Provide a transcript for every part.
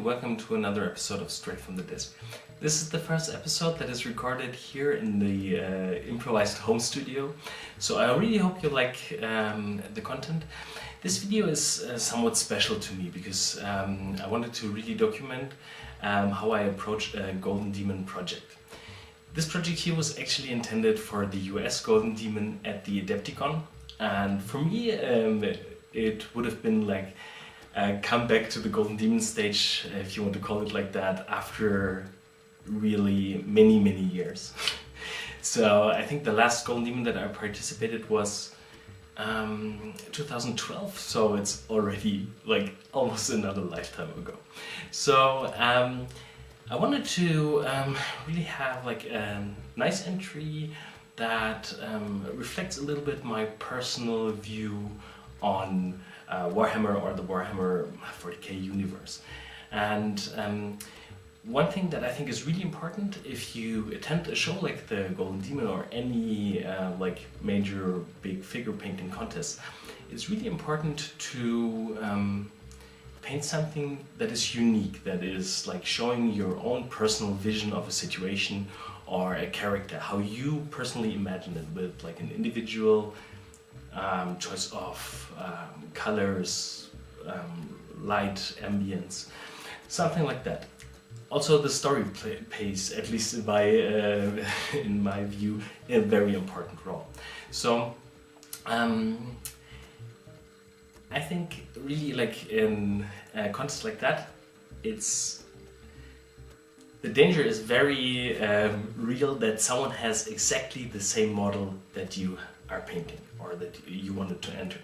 and welcome to another episode of Straight from the Disc. This is the first episode that is recorded here in the improvised home studio, so I really hope you like the content. This video is somewhat special to me because I wanted to really document how I approach a Golden Demon project. This project here was actually intended for the US Golden Demon at the Adepticon, and for me it would have been like come back to the Golden Demon stage, if you want to call it like that, after really many years. So I think the last Golden Demon that I participated was 2012, so it's already like almost another lifetime ago. So I wanted to really have like a nice entry that reflects a little bit my personal view on Warhammer or the Warhammer 40k universe. And one thing that I think is really important if you attend a show like the Golden Demon or any like major big figure painting contest, it's really important to paint something that is unique, that is like showing your own personal vision of a situation or a character, how you personally imagine it, with like an individual choice of colors, light, ambience, something like that. Also, the story plays, at least in my view, a very important role. So I think really like in a contest like that, the danger is very real that someone has exactly the same model that you are painting or that you wanted to enter.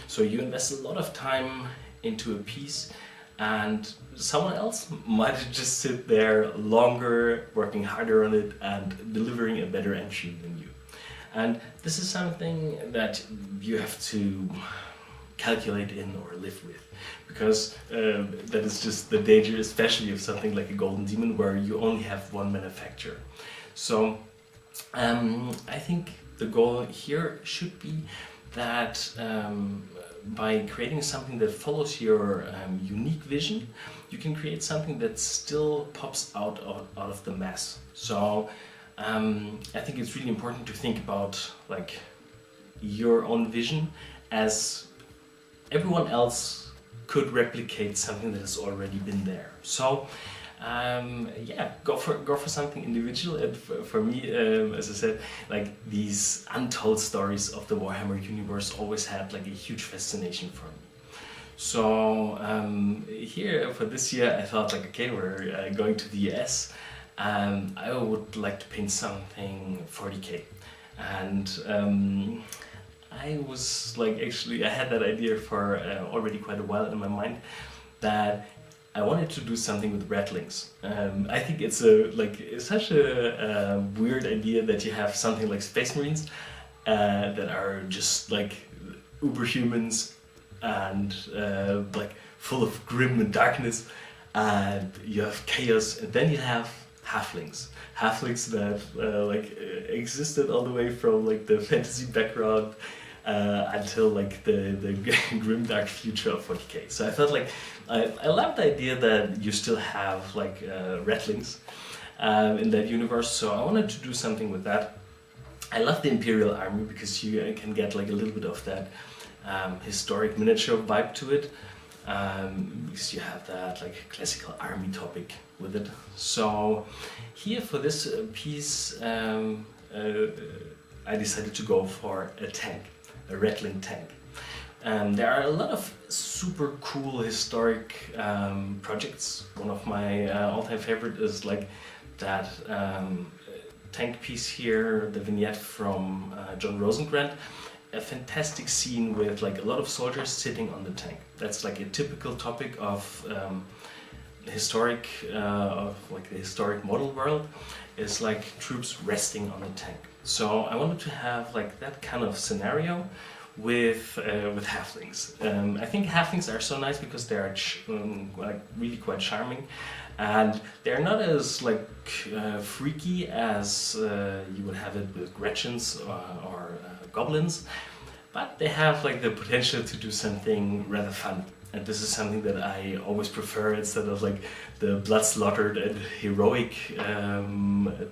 So you invest a lot of time into a piece and someone else might just sit there longer, working harder on it and delivering a better entry than you. And this is something that you have to calculate in or live with, because that is just the danger, especially of something like a Golden Demon where you only have one manufacturer. So I think the goal here should be that by creating something that follows your unique vision, you can create something that still pops out of the mass. So I think it's really important to think about like your own vision, as everyone else could replicate something that has already been there. So yeah, go for something individual. And for me, as I said, like these untold stories of the Warhammer universe always had like a huge fascination for me. So here for this year, I thought like, okay, we're going to the US. I would like to paint something 40k, and I was like, actually I had that idea for already quite a while in my mind, that I wanted to do something with ratlings. I think it's such a weird idea that you have something like Space Marines that are just like uber humans and like full of grim and darkness, and you have chaos, and then you have halflings that existed all the way from like the fantasy background until like the grim dark future of 40k. So I felt like I love the idea that you still have like ratlings in that universe, so I wanted to do something with that. I love the Imperial Army because you can get like a little bit of that historic miniature vibe to it, because you have that like classical army topic with it. So here for this piece I decided to go for a tank, a Ratling Tank. There are a lot of super cool historic projects. One of my all-time favorite is like that tank piece here, the vignette from John Rosengrant. A fantastic scene with like a lot of soldiers sitting on the tank. That's like a typical topic of the historic model world, is like troops resting on a tank. So I wanted to have like that kind of scenario with halflings. I think halflings are so nice because they are like really quite charming, and they're not as like freaky as you would have it with Gretchens or goblins, but they have like the potential to do something rather fun. and this is something that I always prefer instead of like the blood slaughtered and heroic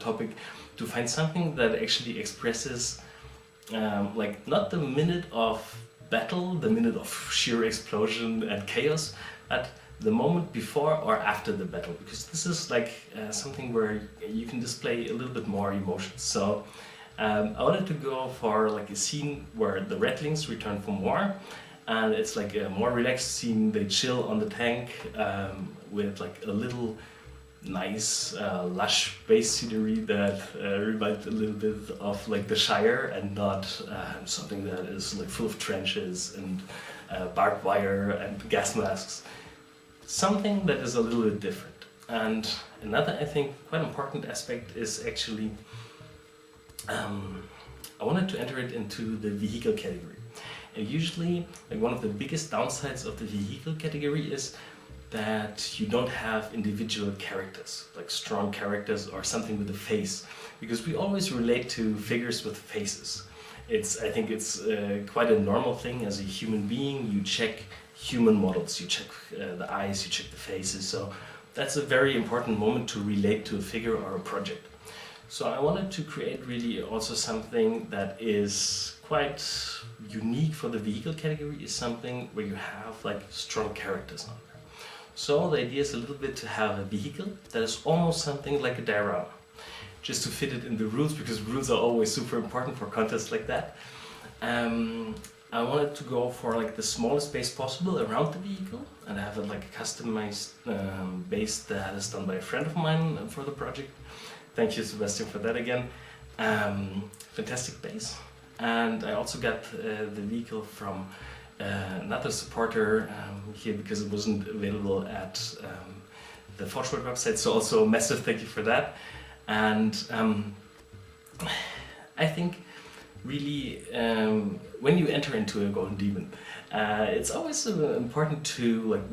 topic, to find something that actually expresses like not the minute of battle, the minute of sheer explosion and chaos, but the moment before or after the battle, because this is like something where you can display a little bit more emotions. So I wanted to go for like a scene where the Ratlings return from war, and it's like a more relaxed scene. They chill on the tank with like a little nice lush base scenery that reminds a little bit of like the Shire, and not something that is like full of trenches and barbed wire and gas masks. Something that is a little bit different. And another, I think, quite important aspect is actually I wanted to enter it into the vehicle category. And usually, like, one of the biggest downsides of the vehicle category is that you don't have individual characters, like strong characters or something with a face, because we always relate to figures with faces. I think it's quite a normal thing as a human being. You check human models, you check the eyes, you check the faces. So that's a very important moment to relate to a figure or a project. So I wanted to create really also something that is quite unique for the vehicle category, is something where you have like strong characters on there. So the idea is a little bit to have a vehicle that is almost something like a diorama, just to fit it in the rules, because rules are always super important for contests like that. I wanted to go for like the smallest space possible around the vehicle, and I have like a customized base that is done by a friend of mine for the project. Thank you, Sebastian, for that again. Fantastic base. And I also got the vehicle from another supporter here, because it wasn't available at the Forgeworld website, so also a massive thank you for that. And I think really when you enter into a Golden Demon, it's always important to like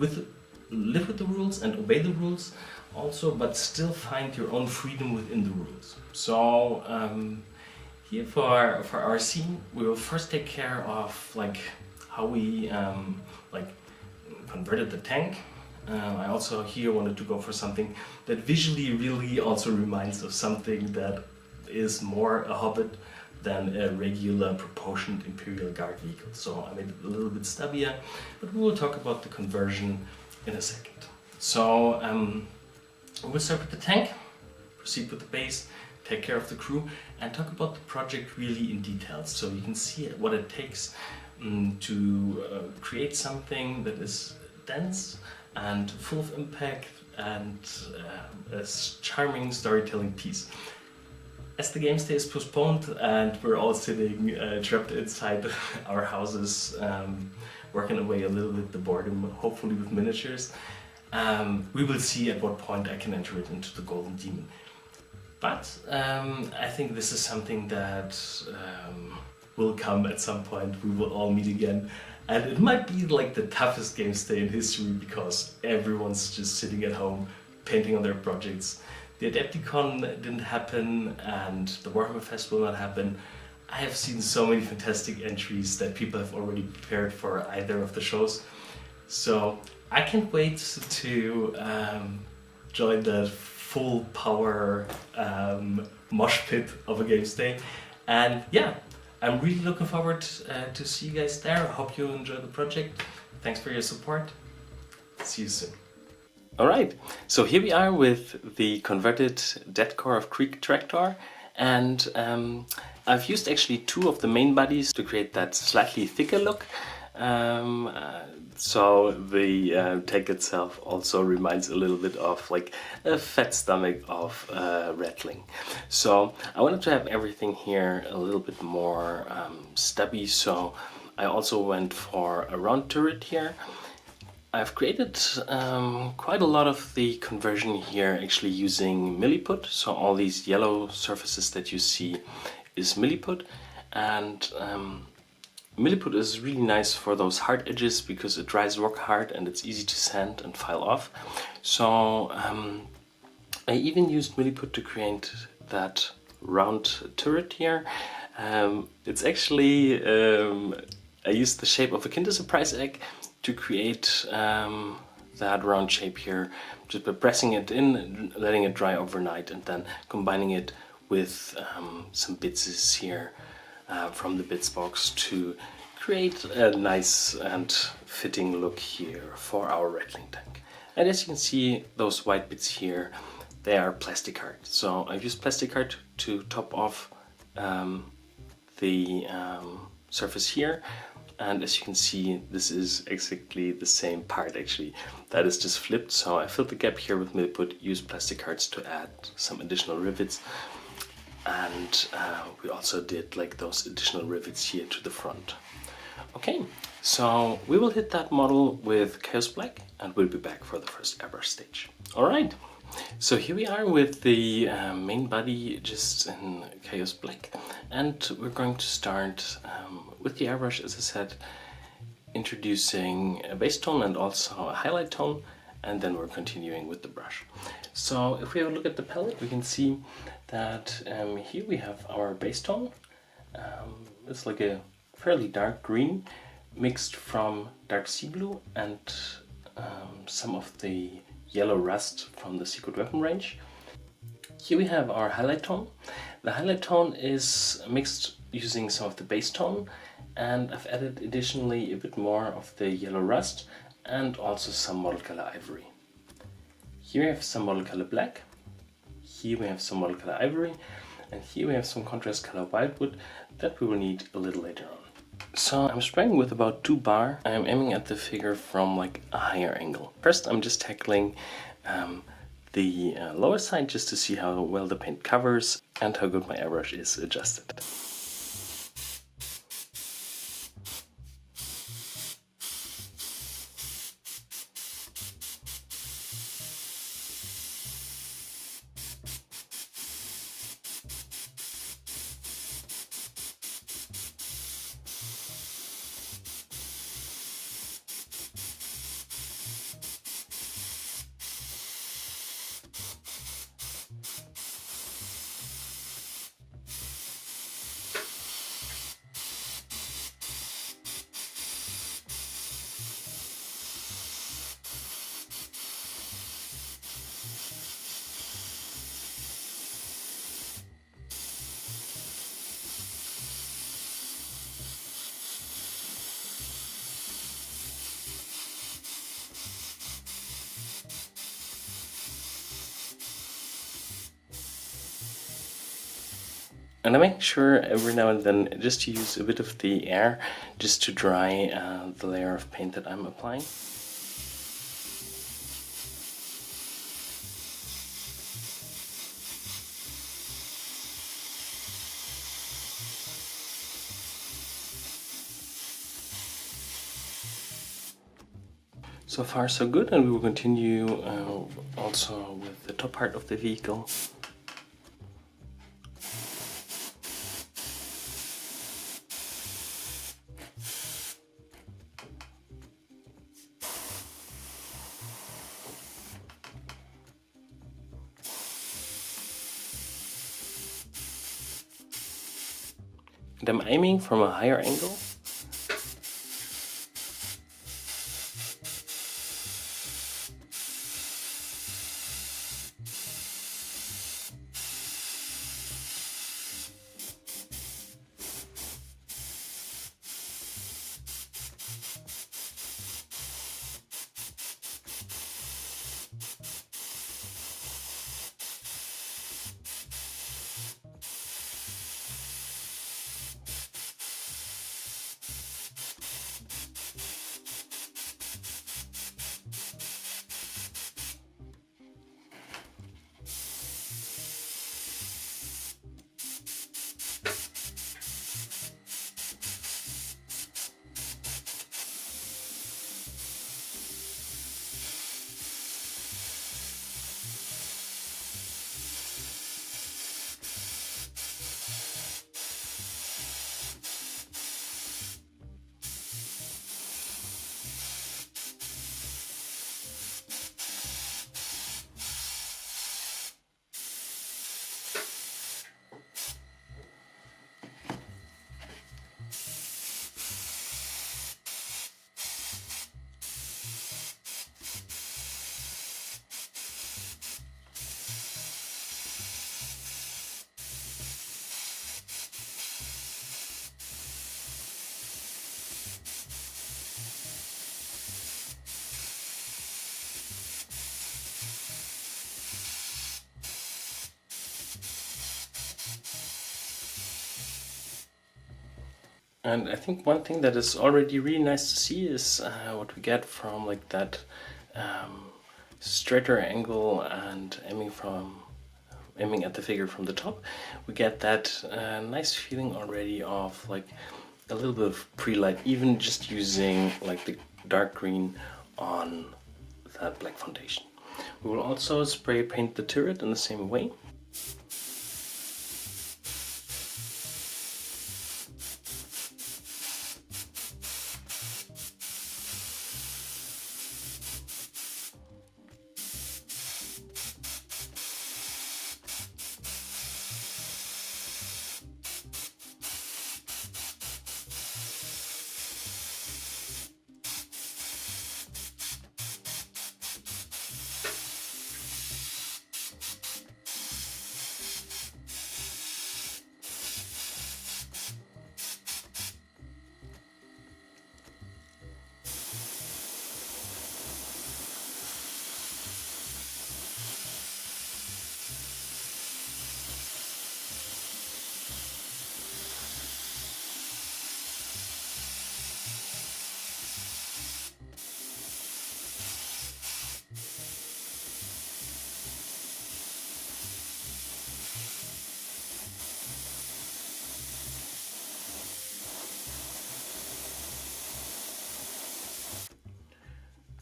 live with the rules and obey the rules also, but still find your own freedom within the rules. So here for our scene, we will first take care of like how we like converted the tank. I also here wanted to go for something that visually really also reminds of something that is more a Hobbit than a regular proportioned Imperial Guard vehicle. So I made it a little bit stubbier, but we will talk about the conversion in a second. So we'll start with the tank, proceed with the base, take care of the crew, and talk about the project really in detail, so you can see what it takes to create something that is dense and full of impact and a charming storytelling piece. As the game stay is postponed and we're all sitting trapped inside our houses, working away a little bit the boredom, hopefully with miniatures, we will see at what point I can enter it into the Golden Demon. But I think this is something that will come at some point. We will all meet again, and it might be like the toughest game stay in history, because everyone's just sitting at home painting on their projects. The Adepticon didn't happen, and the Warhammer Fest will not happen. I have seen so many fantastic entries that people have already prepared for either of the shows, so I can't wait to join the full power mosh pit of a game stay. And yeah, I'm really looking forward to see you guys there. I hope you enjoy the project. Thanks for your support. See you soon. Alright, so here we are with the converted Dead Core of Creek Tractor, and I've used actually two of the main bodies to create that slightly thicker look. So the tank itself also reminds a little bit of like a fat stomach of Ratling. So I wanted to have everything here a little bit more stubby, so I also went for a round turret here. I've created quite a lot of the conversion here actually using milliput, so all these yellow surfaces that you see is milliput, and milliput is really nice for those hard edges because it dries rock hard and it's easy to sand and file off. So I even used milliput to create that round turret here. It's actually, I used the shape of a Kinder Surprise egg, to create that round shape here just by pressing it in, letting it dry overnight, and then combining it with some bits here from the bits box to create a nice and fitting look here for our Ratling tank. And as you can see, those white bits here, they are plastic art. So I've used plastic art to top off the surface here. And as you can see, this is exactly the same part actually. That is just flipped. So I filled the gap here with Milliput, used plastic cards to add some additional rivets. And we also did like those additional rivets here to the front. Okay, so we will hit that model with Chaos Black and we'll be back for the first airbrush stage. Alright, so here we are with the main body just in Chaos Black, and we're going to start with the airbrush, as I said, introducing a base tone and also a highlight tone, and then we're continuing with the brush. So if we have a look at the palette, we can see that here we have our base tone. It's like a fairly dark green mixed from dark sea blue and some of the yellow rust from the Secret Weapon range. Here we have our highlight tone. The highlight tone is mixed using some of the base tone, and I've added additionally a bit more of the yellow rust and also some model color ivory. Here we have some model color black, here we have some model color ivory, and here we have some contrast color wildwood that we will need a little later on. So I'm spraying with about 2 bar. I'm aiming at the figure from like a higher angle. First I'm just tackling the lower side just to see how well the paint covers and how good my airbrush is adjusted. And I make sure every now and then just to use a bit of the air just to dry the layer of paint that I'm applying. So far so good, and we will continue also with the top part of the vehicle. And I'm aiming from a higher angle. And I think one thing that is already really nice to see is what we get from like that straighter angle and aiming at the figure from the top. We get that nice feeling already of like a little bit of pre-light, even just using like the dark green on that black foundation. We will also spray paint the turret in the same way.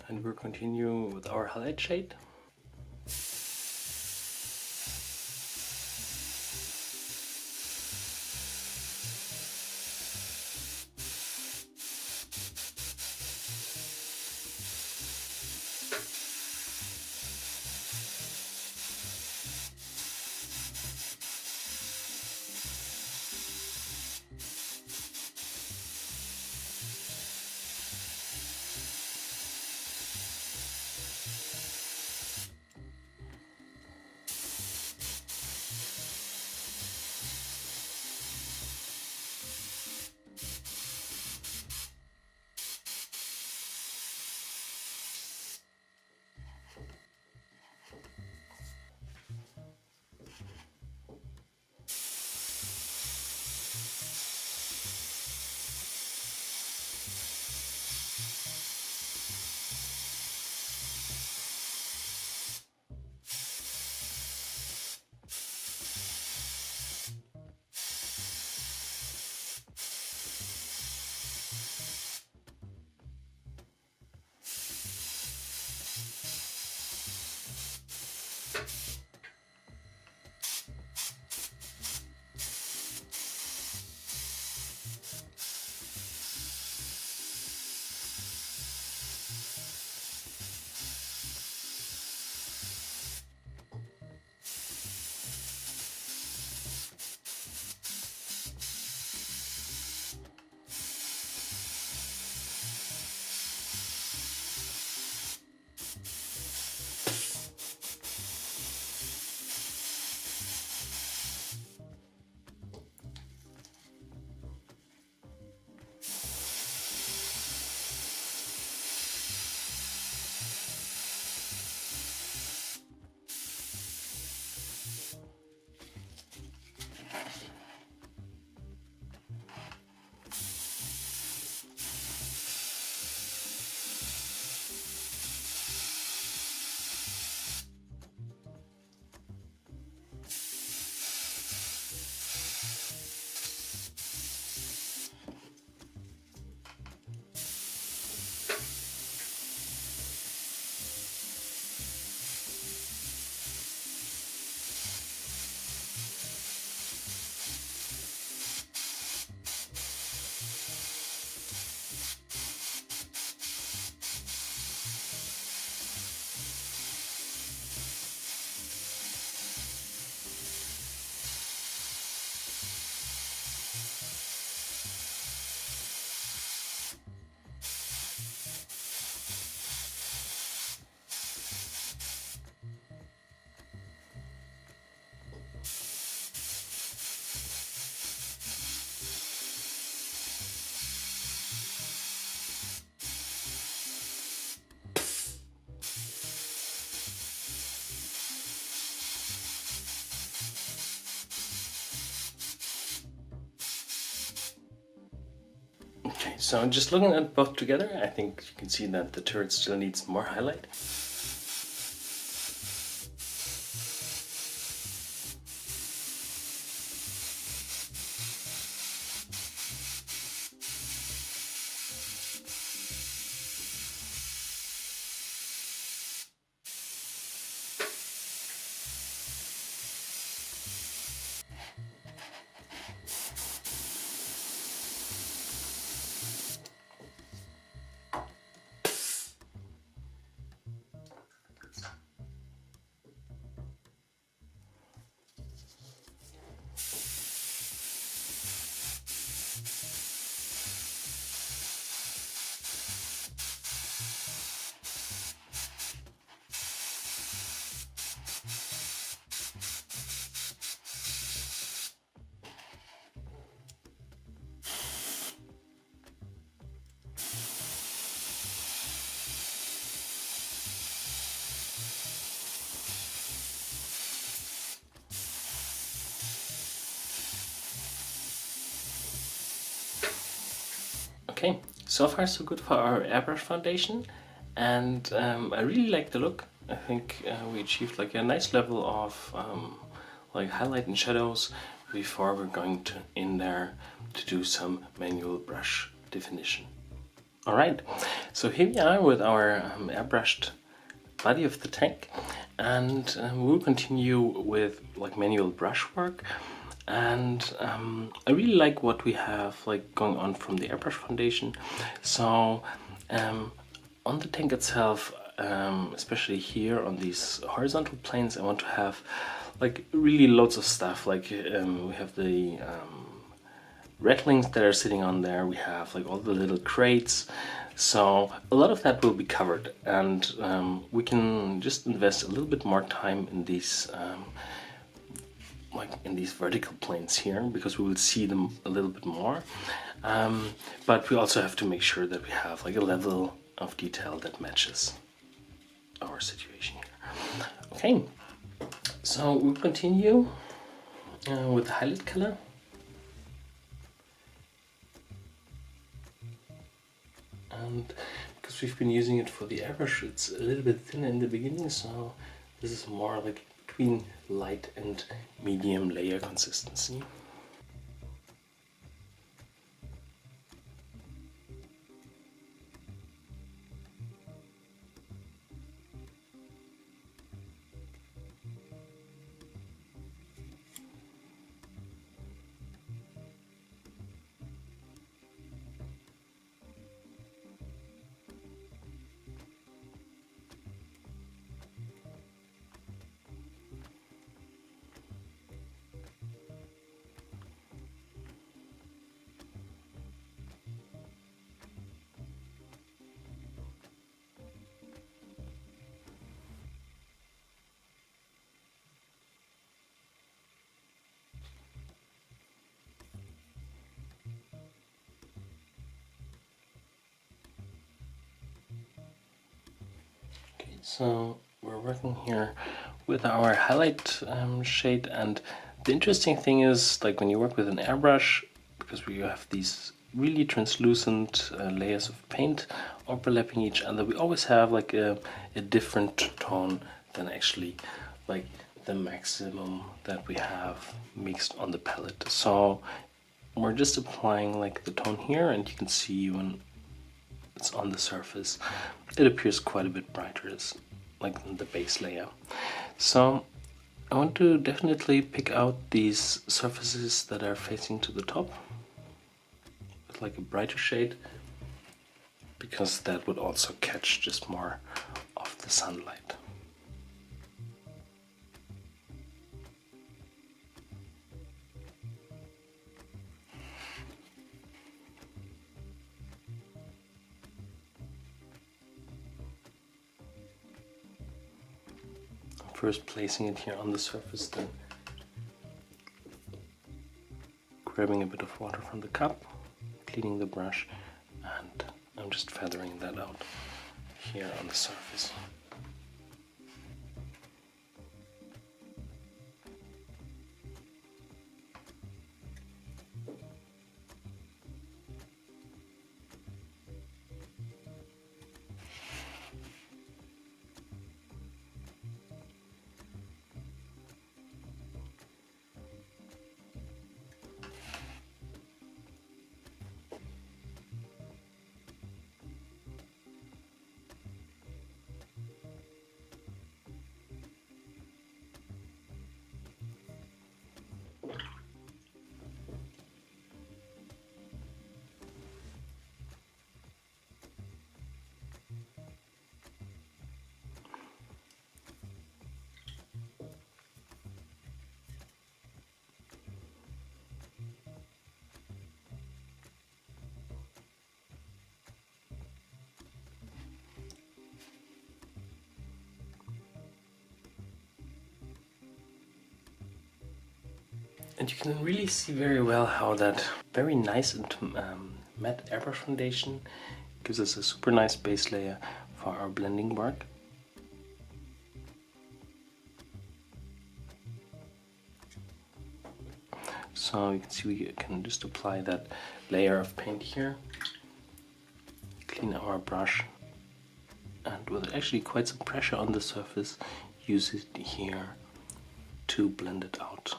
And we'll continue with our highlight shade. Okay, so just looking at both together, I think you can see that the turret still needs more highlight. Okay, so far so good for our airbrush foundation, and I really like the look. I think we achieved like a nice level of like highlight and shadows before we're going to in there to do some manual brush definition. Alright, so here we are with our airbrushed body of the tank, and we'll continue with like manual brushwork. And I really like what we have like going on from the airbrush foundation. So on the tank itself, especially here on these horizontal planes, I want to have like really loads of stuff. Like we have the ratlings that are sitting on there, we have like all the little crates, so a lot of that will be covered, and we can just invest a little bit more time in these like in these vertical planes here, because we will see them a little bit more, but we also have to make sure that we have like a level of detail that matches our situation here. Okay, so we'll continue with the highlight color. And because we've been using it for the airbrush, it's a little bit thinner in the beginning, so this is more like between light and medium layer consistency. So we're working here with our highlight shade, and the interesting thing is, like when you work with an airbrush, because we have these really translucent layers of paint overlapping each other, we always have like a different tone than actually like the maximum that we have mixed on the palette. So we're just applying like the tone here, and you can see when it's on the surface, it appears quite a bit brighter, like in the base layer. So I want to definitely pick out these surfaces that are facing to the top with like a brighter shade, because that would also catch just more of the sunlight. First placing it here on the surface, then grabbing a bit of water from the cup, cleaning the brush, and I'm just feathering that out here on the surface. And you can really see very well how that very nice and matte airbrush foundation gives us a super nice base layer for our blending work. So you can see we can just apply that layer of paint here, clean our brush, and with actually quite some pressure on the surface, use it here to blend it out.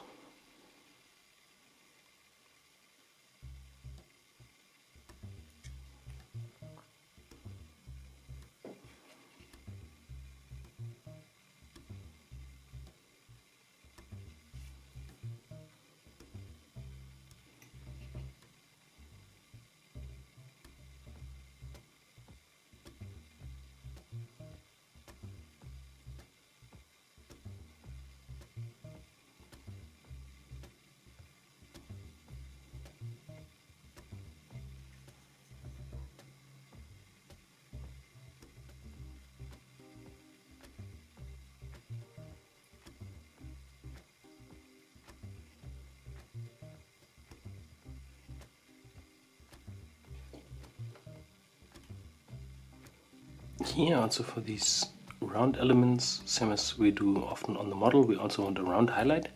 Here also for these round elements, same as we do often on the model, we also want a round highlight.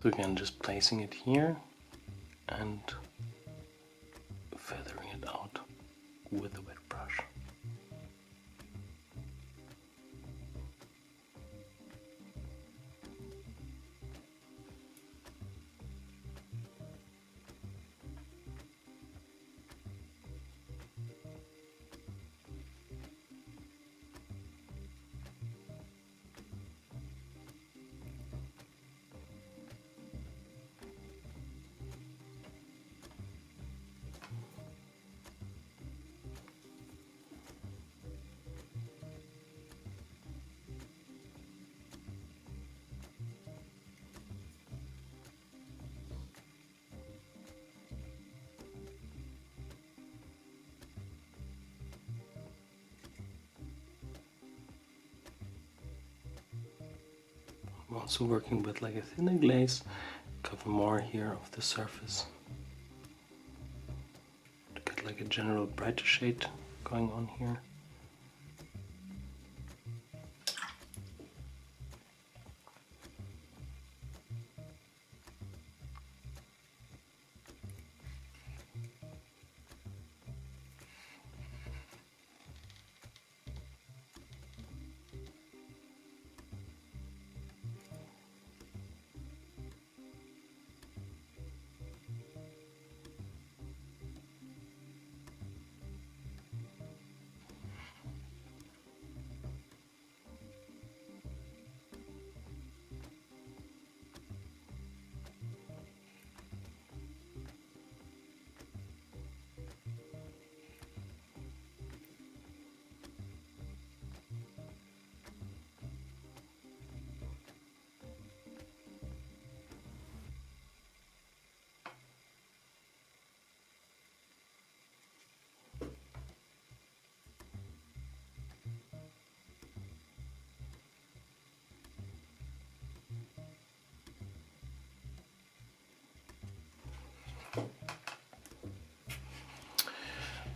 So again, just placing it here and feathering it out with a wet brush. I'm also working with like a thinner glaze, cover more here of the surface to get like a general brighter shade going on here.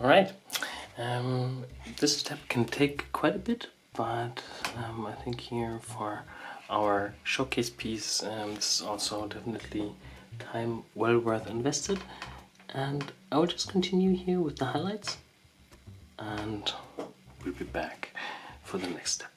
Alright, this step can take quite a bit, but I think here for our showcase piece, this is also definitely time well worth invested. And I will just continue here with the highlights, and we'll be back for the next step.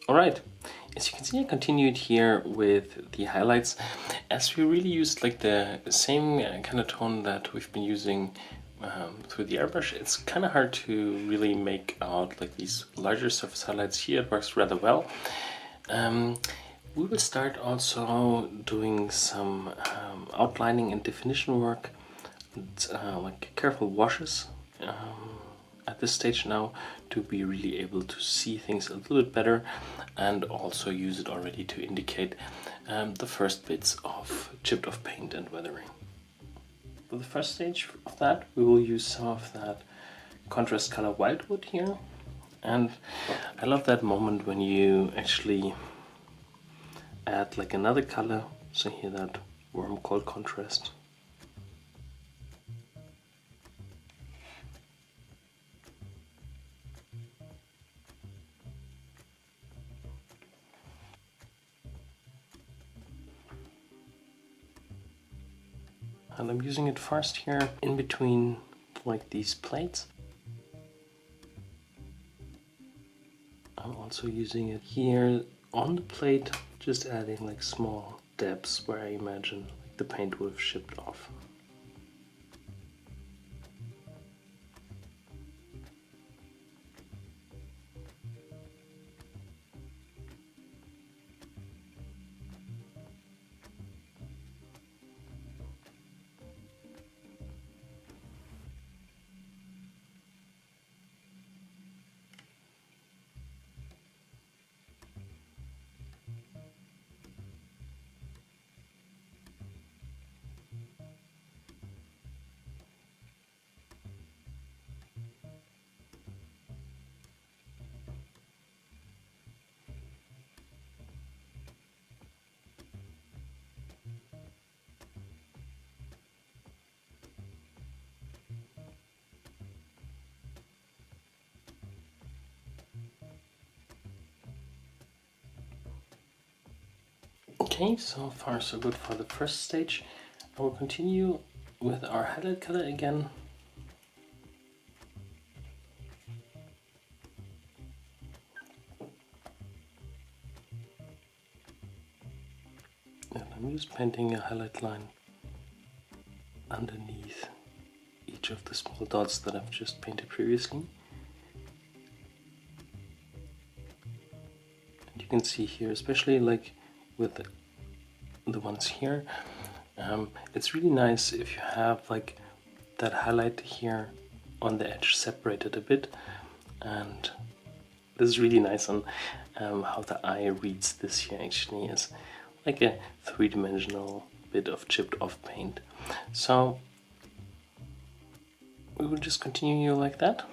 Alright, as you can see, I continued here with the highlights, as we really used like the same kind of tone that we've been using through the airbrush, it's kind of hard to really make out like these larger surface highlights. Here it works rather well. We will start also doing some outlining and definition work, like careful washes at this stage now, to be really able to see things a little bit better, and also use it already to indicate the first bits of chipped off paint and weathering. For the first stage of that, we will use some of that contrast color wildwood here, and I love that moment when you actually add like another color. So here that warm cold contrast. And I'm using it first here in between like these plates. I'm also using it here on the plate, just adding like small dabs where I imagine like the paint would have shipped off. Okay, so far so good for the first stage. I will continue with our highlight color again. And I'm just painting a highlight line underneath each of the small dots that I've just painted previously. And you can see here, especially like with the ones here, it's really nice if you have like that highlight here on the edge separated a bit, and this is really nice on how the eye reads this here actually as like a three-dimensional bit of chipped off paint. So we will just continue like that.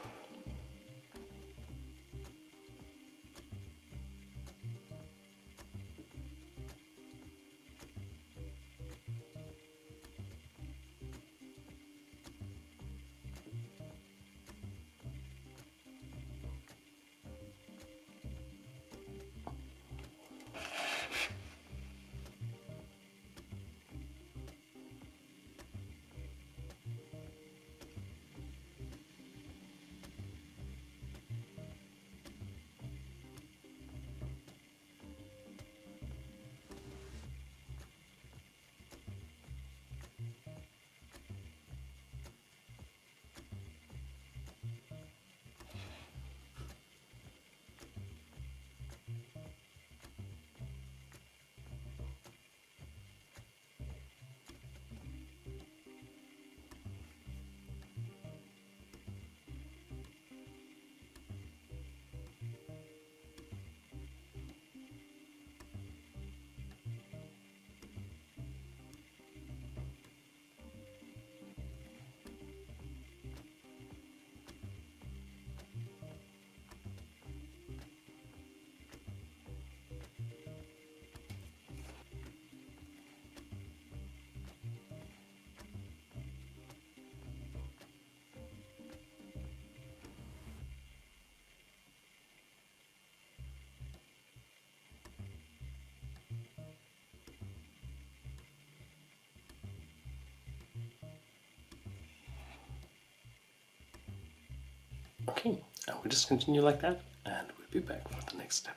Okay, and we'll just continue like that, and we'll be back for the next step.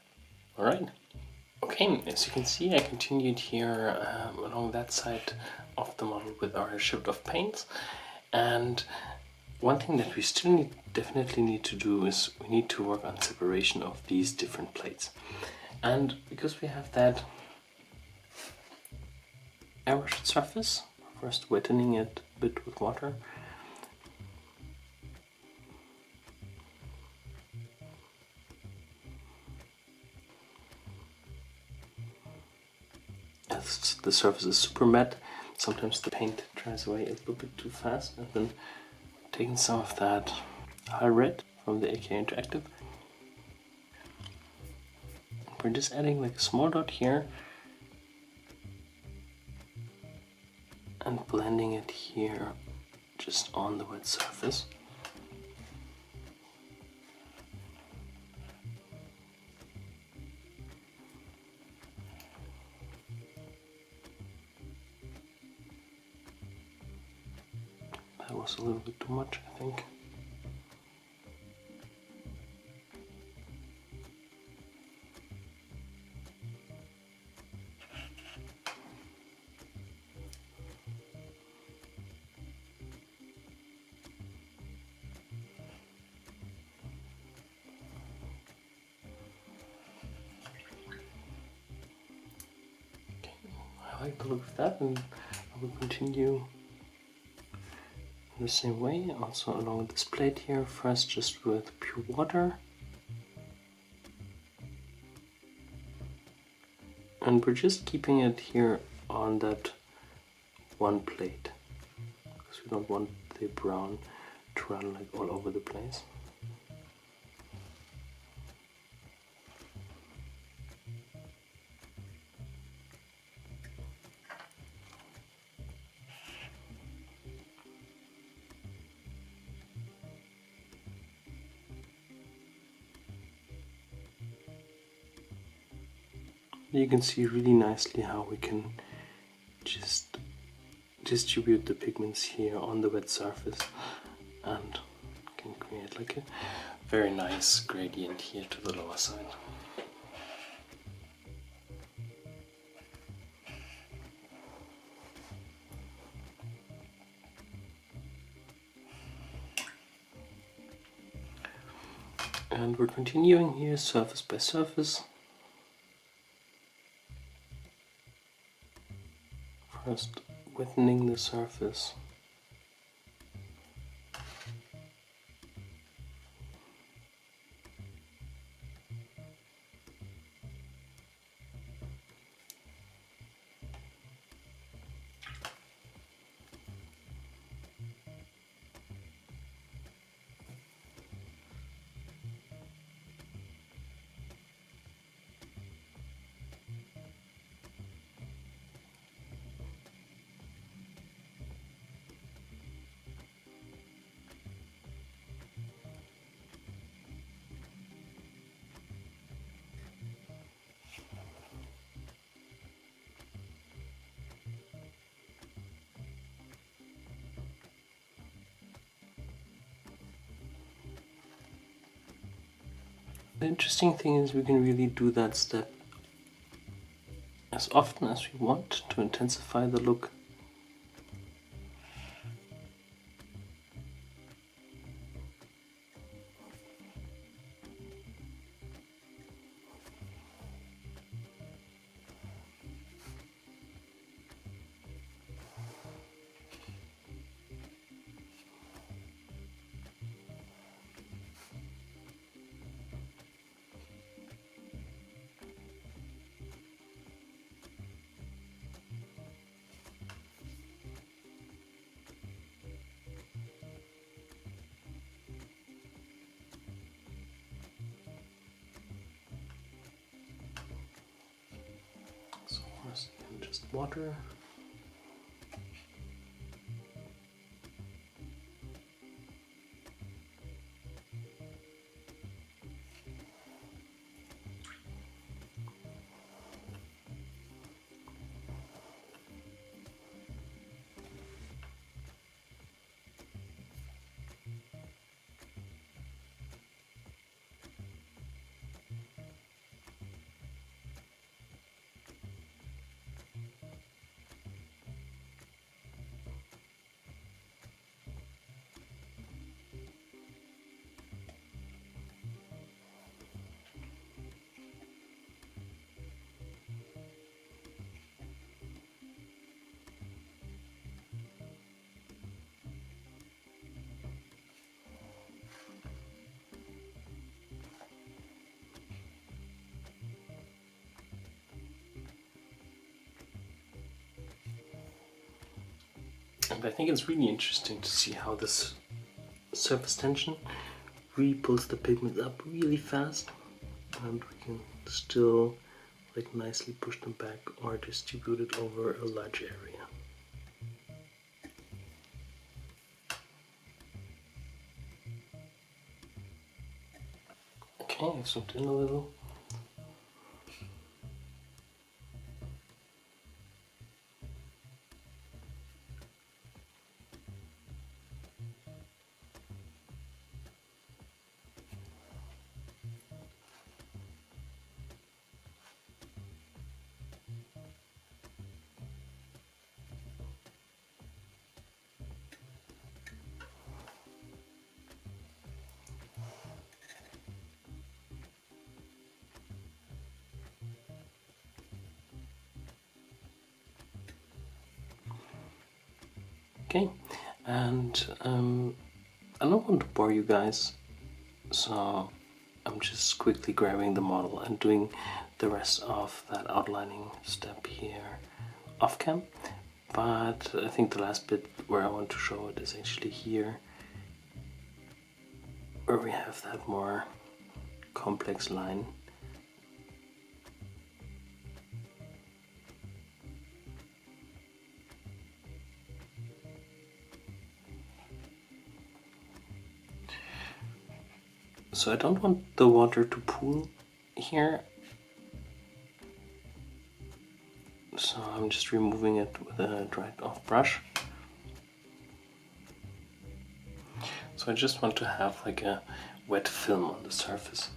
Alright? Okay, as you can see, I continued here along that side of the model with our shift of paints, and one thing that we still definitely need to do is we need to work on separation of these different plates. And because we have that airbrushed surface, first wettening it a bit with water. As the surface is super matte, sometimes the paint dries away a little bit too fast, and then taking some of that high red from the AK Interactive. We're just adding like a small dot here and blending it here just on the wet surface. That was a little bit too much, I think. I like the look of that, and I will continue in the same way, also along this plate here, first just with pure water. And we're just keeping it here on that one plate, because we don't want the brown to run like all over the place. You can see really nicely how we can just distribute the pigments here on the wet surface and can create like a very nice gradient here to the lower side. And we're continuing here surface by surface. First wettening the surface. The interesting thing is we can really do that step as often as we want to intensify the look. And just water. And I think it's really interesting to see how this surface tension really pulls the pigments up really fast, and we can still like nicely push them back or distribute it over a large area. Okay, I've zoomed in a little. Okay, and I don't want to bore you guys, so I'm just quickly grabbing the model and doing the rest of that outlining step here off cam. But I think the last bit where I want to show it is actually here, where we have that more complex line. So I don't want the water to pool here, so I'm just removing it with a dried off brush. So I just want to have like a wet film on the surface.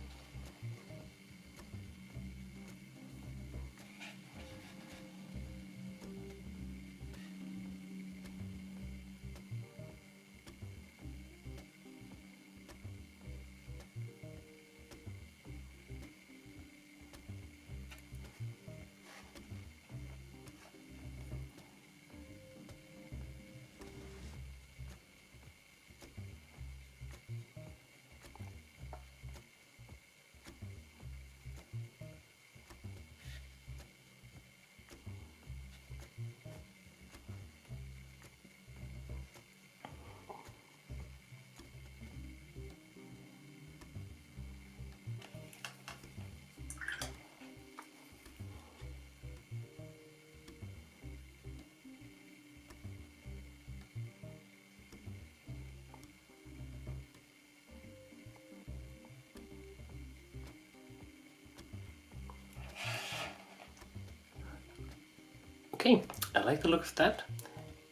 Okay, I like the look of that.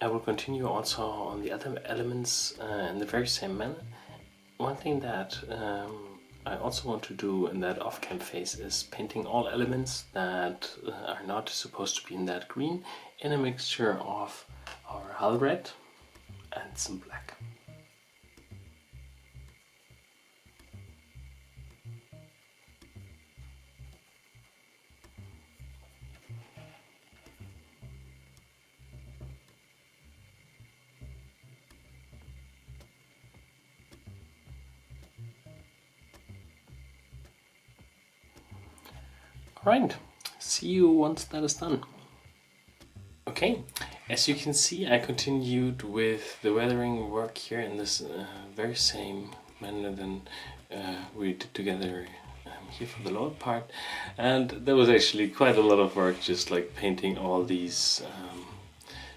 I will continue also on the other elements in the very same manner. One thing that I also want to do in that off-cam phase is painting all elements that are not supposed to be in that green in a mixture of our hull red and some black. Alright, see you once that is done. Okay, as you can see, I continued with the weathering work here in this very same manner than we did together here for the lower part, and there was actually quite a lot of work just like painting all these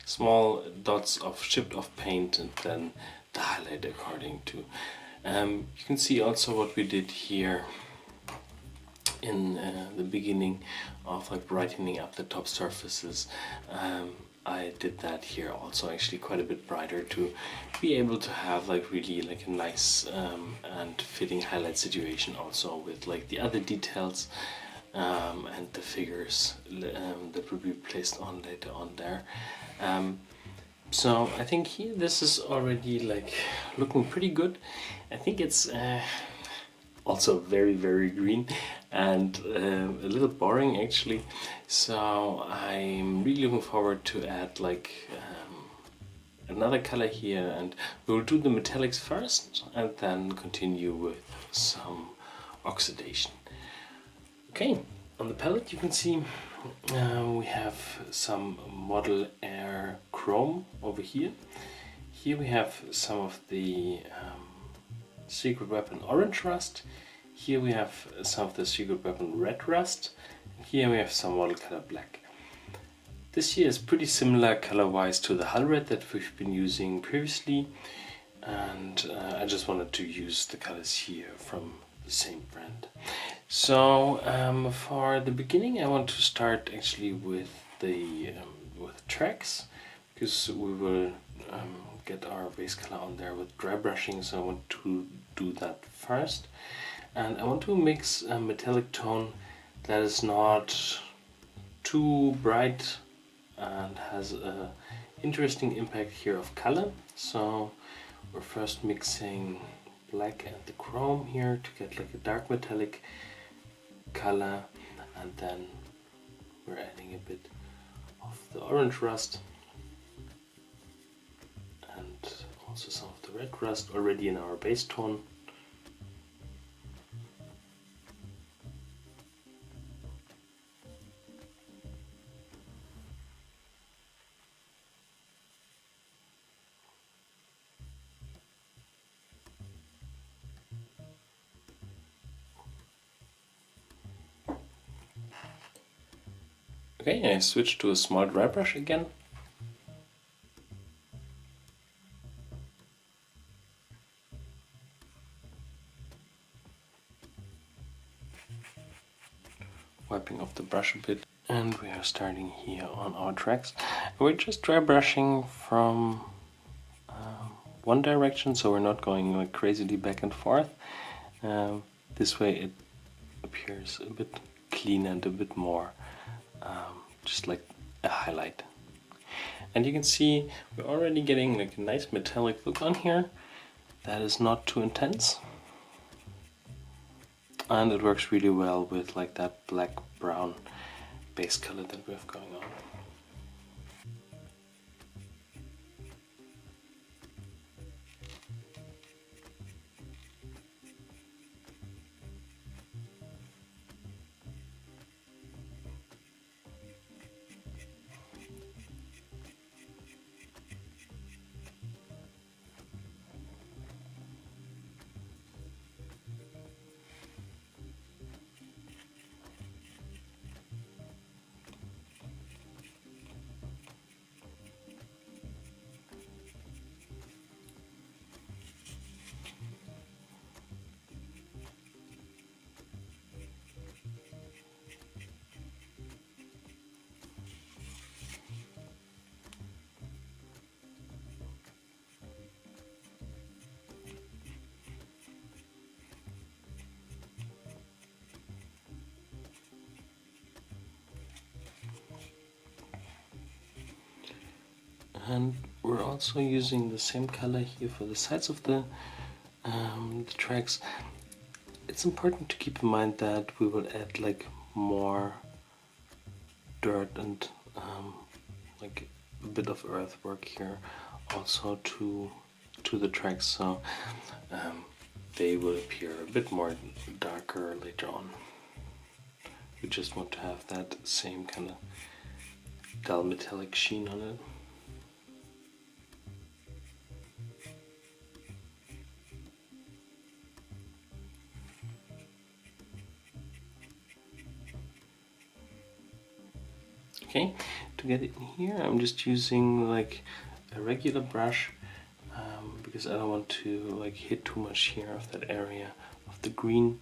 small dots of chipped off paint and then the highlight according to. You can see also what we did here in the beginning of like brightening up the top surfaces. I did that here also actually quite a bit brighter to be able to have like really like a nice and fitting highlight situation also with like the other details and the figures that will be placed on later on there. So I think here this is already like looking pretty good. I think it's also very green and a little boring actually, so I'm really looking forward to add like another color here, and we'll do the metallics first and then continue with some oxidation. Okay, On the palette you can see we have some Model Air Chrome over here. Here we have some of the Secret Weapon Orange Rust. Here we have some of the Secret Weapon Red Rust. Here we have some model color Black. This here is pretty similar color-wise to the Hull Red that we've been using previously, and I just wanted to use the colors here from the same brand. So for the beginning I want to start actually with the tracks, because we will get our base color on there with dry brushing, so I want to do that first. And I want to mix a metallic tone that is not too bright and has an interesting impact here of color. So we're first mixing black and the chrome here to get like a dark metallic color, and then we're adding a bit of the orange rust and also some of the red rust already in our base tone. Okay, I switched to a small dry brush again. Wiping off the brush a bit, and we are starting here on our tracks. We're just dry brushing from one direction, so we're not going like crazily back and forth. This way it appears a bit clean and a bit more just like a highlight. And you can see we're already getting like a nice metallic look on here that is not too intense, and it works really well with like that black brown base color that we have going on. And we're also using the same color here for the sides of the tracks. It's important to keep in mind that we will add like more dirt and like a bit of earthwork here also to the tracks, so they will appear a bit more darker later on. We just want to have that same kind of dull metallic sheen on it. Okay, to get it in here I'm just using like a regular brush because I don't want to like hit too much here of that area of the green.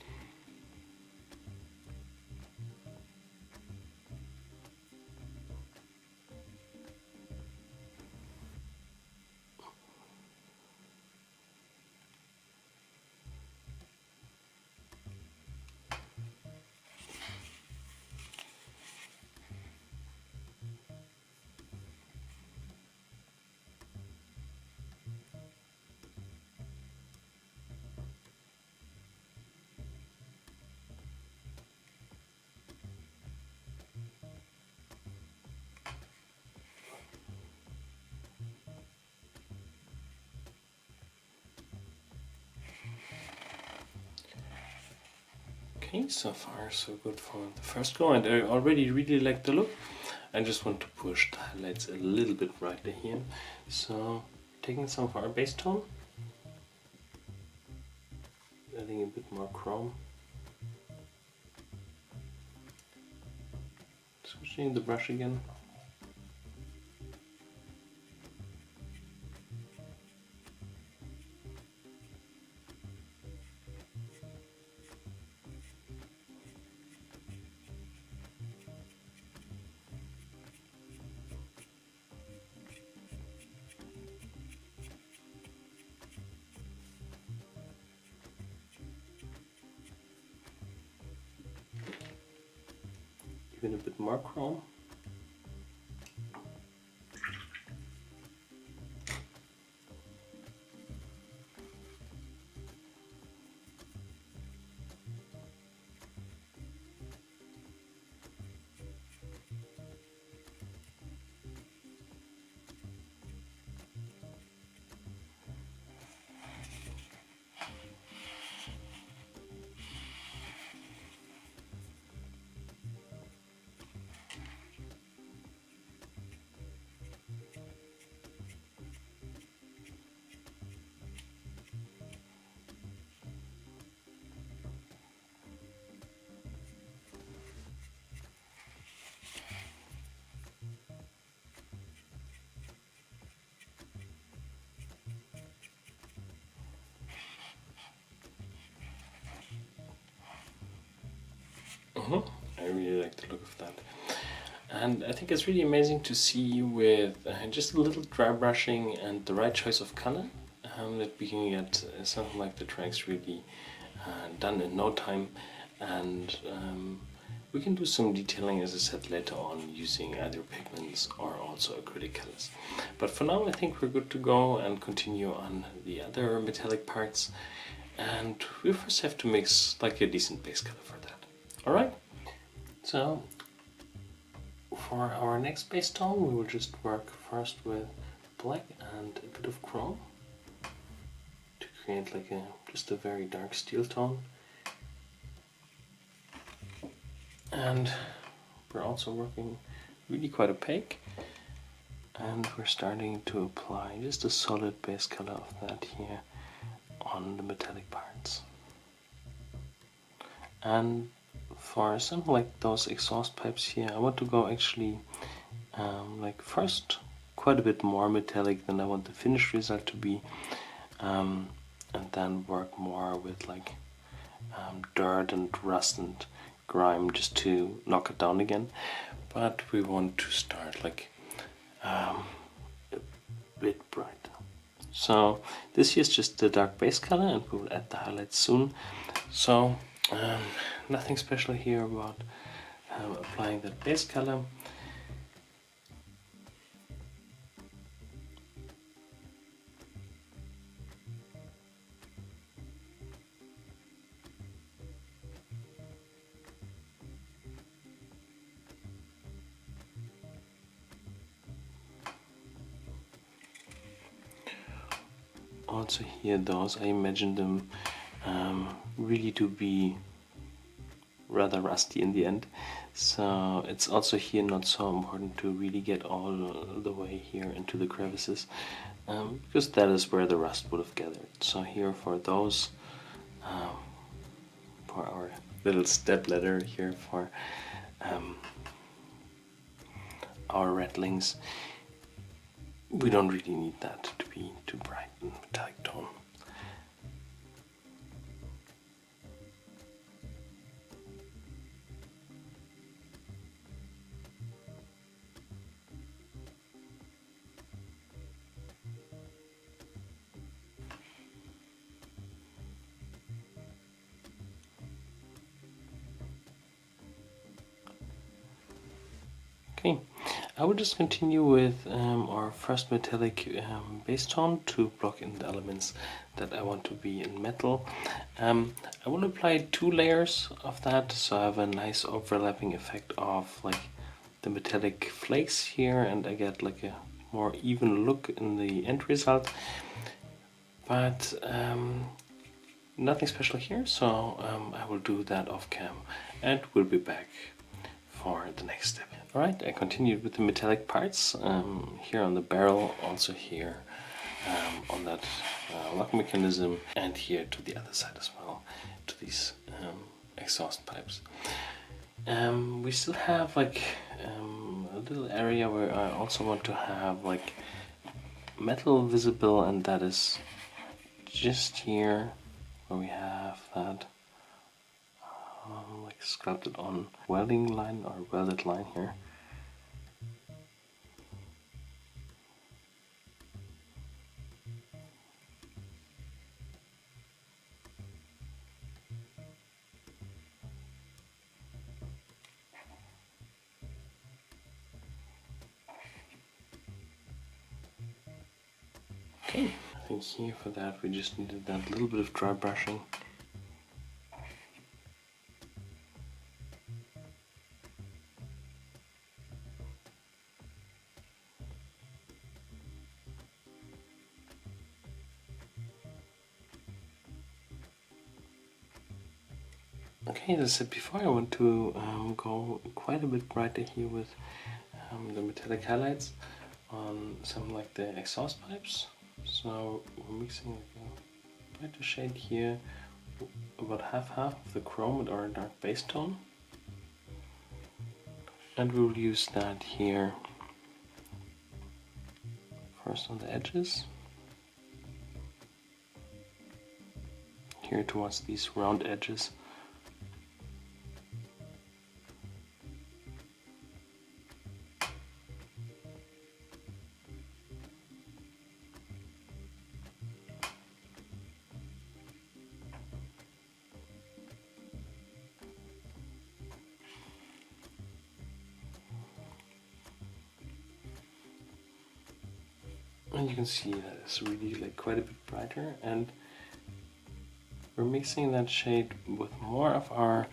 Okay, so far so good for the first go, and I already really like the look. I just want to push the highlights a little bit brighter here. So taking some of our base tone, adding a bit more chrome, switching the brush again. Even a bit more chrome. I really like the look of that. And I think it's really amazing to see with just a little dry brushing and the right choice of color that we can get something like the tracks really done in no time. And we can do some detailing, as I said, later on using either pigments or also acrylic colors. But for now I think we're good to go and continue on the other metallic parts. And we first have to mix like a decent base color for that. Alright, so for our next base tone we will just work first with black and a bit of chrome to create like just a very dark steel tone. And we're also working really quite opaque, and we're starting to apply just a solid base color of that here on the metallic parts. And for something like those exhaust pipes here, I want to go actually like first quite a bit more metallic than I want the finished result to be, and then work more with like dirt and rust and grime just to knock it down again. But we want to start like a bit bright. So this here is just the dark base color, and we'll add the highlights soon. So nothing special here about applying that base color. Also here those, I imagine them really to be rather rusty in the end, so it's also here not so important to really get all the way here into the crevices, because that is where the rust would have gathered. So here for those, for our little step ladder here for our ratlings, we don't really need that to be too bright and metallic tone. Okay, I will just continue with our first metallic base tone to block in the elements that I want to be in metal. I will apply 2 layers of that, so I have a nice overlapping effect of like the metallic flakes here, and I get like a more even look in the end result. But nothing special here, so I will do that off cam and we'll be back for the next step. Alright, I continued with the metallic parts here on the barrel, also here on that lock mechanism, and here to the other side as well, to these exhaust pipes. We still have like a little area where I also want to have like metal visible, and that is just here where we have that like sculpted on welding line or welded line here. Okay, I think here for that we just needed that little bit of dry brushing. Okay, as I said before, I want to go quite a bit brighter here with the metallic highlights on some like the exhaust pipes. So we're mixing a brighter shade here, about half of the chrome with our dark base tone, and we'll use that here first on the edges, here towards these round edges. And you can see that it's really like quite a bit brighter, and we're mixing that shade with more of our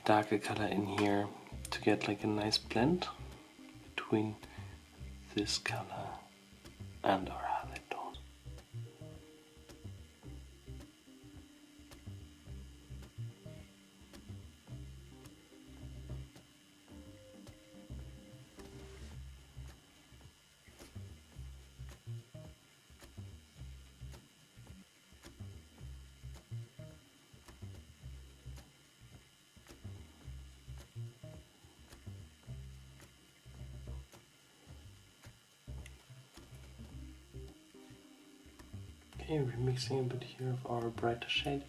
darker color in here to get like a nice blend between this color and our highlight tone. Okay, we're mixing a bit here of our brighter shade.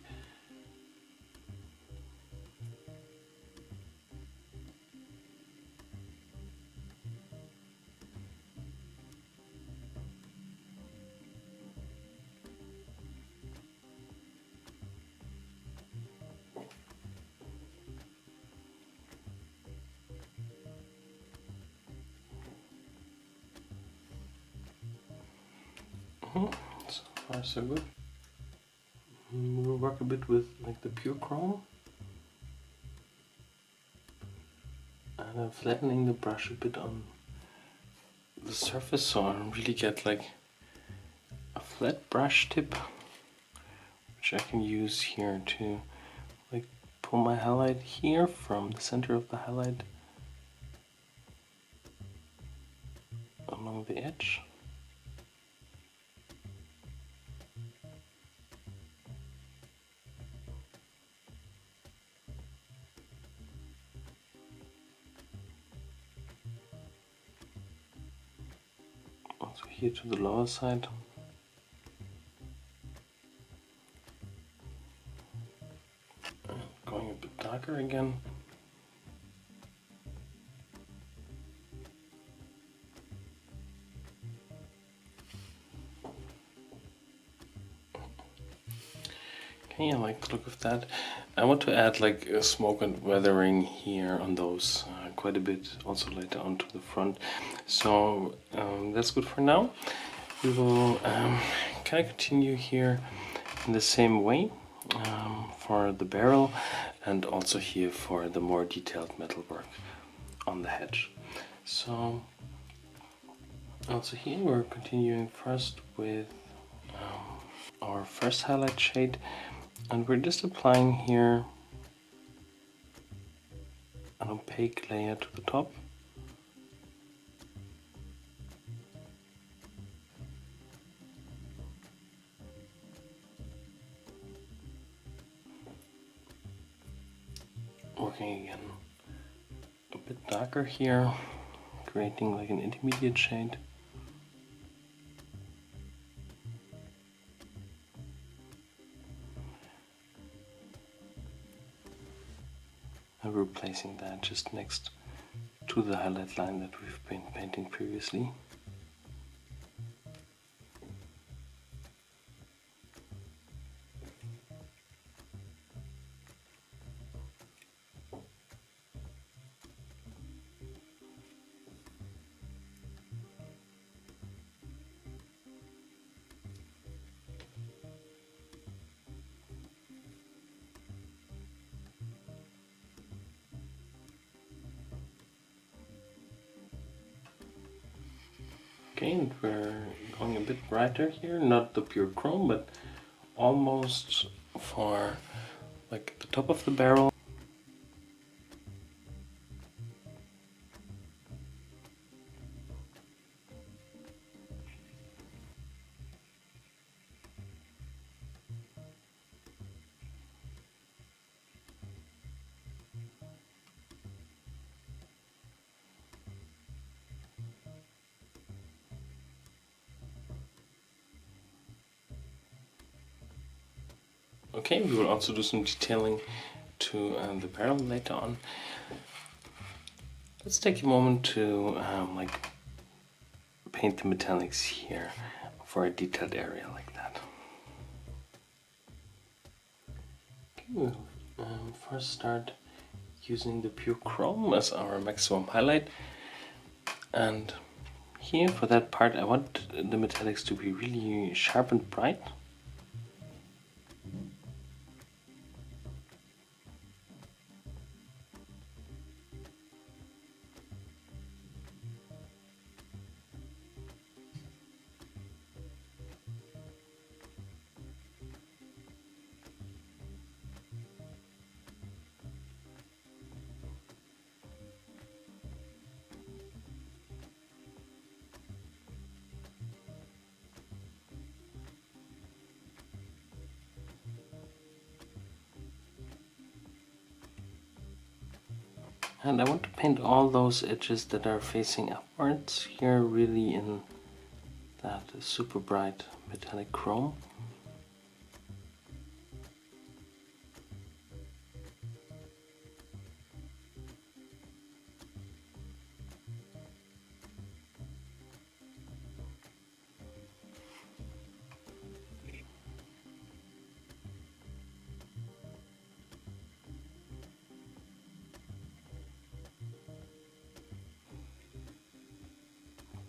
So far so good. We'll work a bit with like the pure chrome, and I'm flattening the brush a bit on the surface so I really get like a flat brush tip, which I can use here to like pull my highlight here from the center of the highlight along the edge. Also here to the lower side. Going a bit darker again. Okay, I like the look of that. I want to add like a smoke and weathering here on those quite a bit, also later on to the front. So that's good for now. We will kind of continue here in the same way for the barrel, and also here for the more detailed metal work on the hedge. So also here we're continuing first with our first highlight shade, And we're just applying here an opaque layer to the top. Working again a bit darker here, creating like an intermediate shade. And we're placing that just next to the highlight line that we've been painting previously. Okay, and we're going a bit brighter here, not the pure chrome, but almost for like the top of the barrel. Okay, we will also do some detailing to the barrel later on. Let's take a moment to like paint the metallics here for a detailed area like that. Okay, we'll first start using the pure chrome as our maximum highlight, and here for that part I want the metallics to be really sharp and bright. And I want to paint all those edges that are facing upwards here really in that super bright metallic chrome.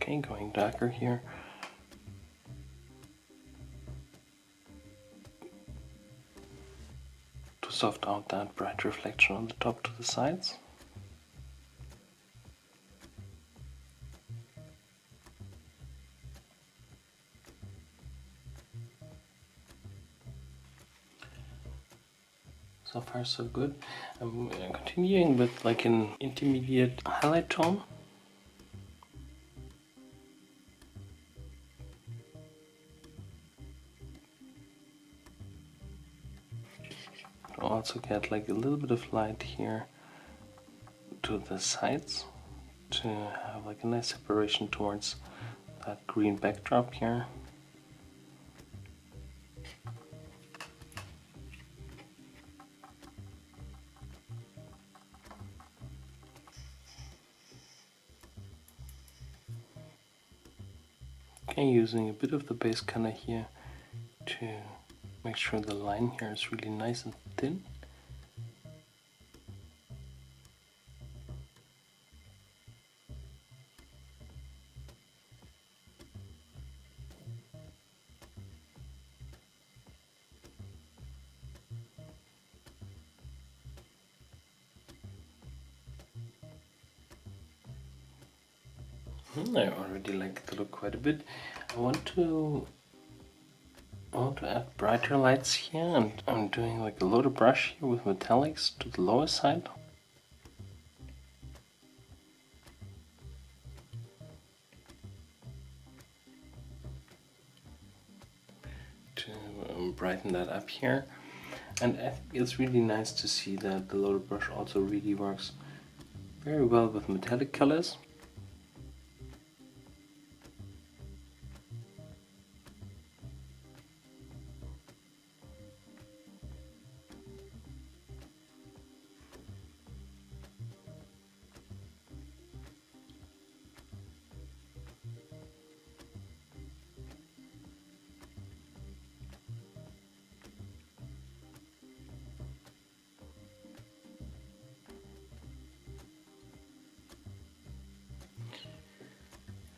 Okay, going darker here. To soft out that bright reflection on the top to the sides. So far so good. I'm continuing with like an intermediate highlight tone. Also get like a little bit of light here to the sides to have like a nice separation towards that green backdrop here. Okay, using a bit of the base color here to make sure the line here is really nice and thin. I already like the look quite a bit. I want to I want to add brighter lights here, and I'm doing like a loader brush here with metallics to the lower side. To brighten that up here. And I think it's really nice to see that the loader brush also really works very well with metallic colors.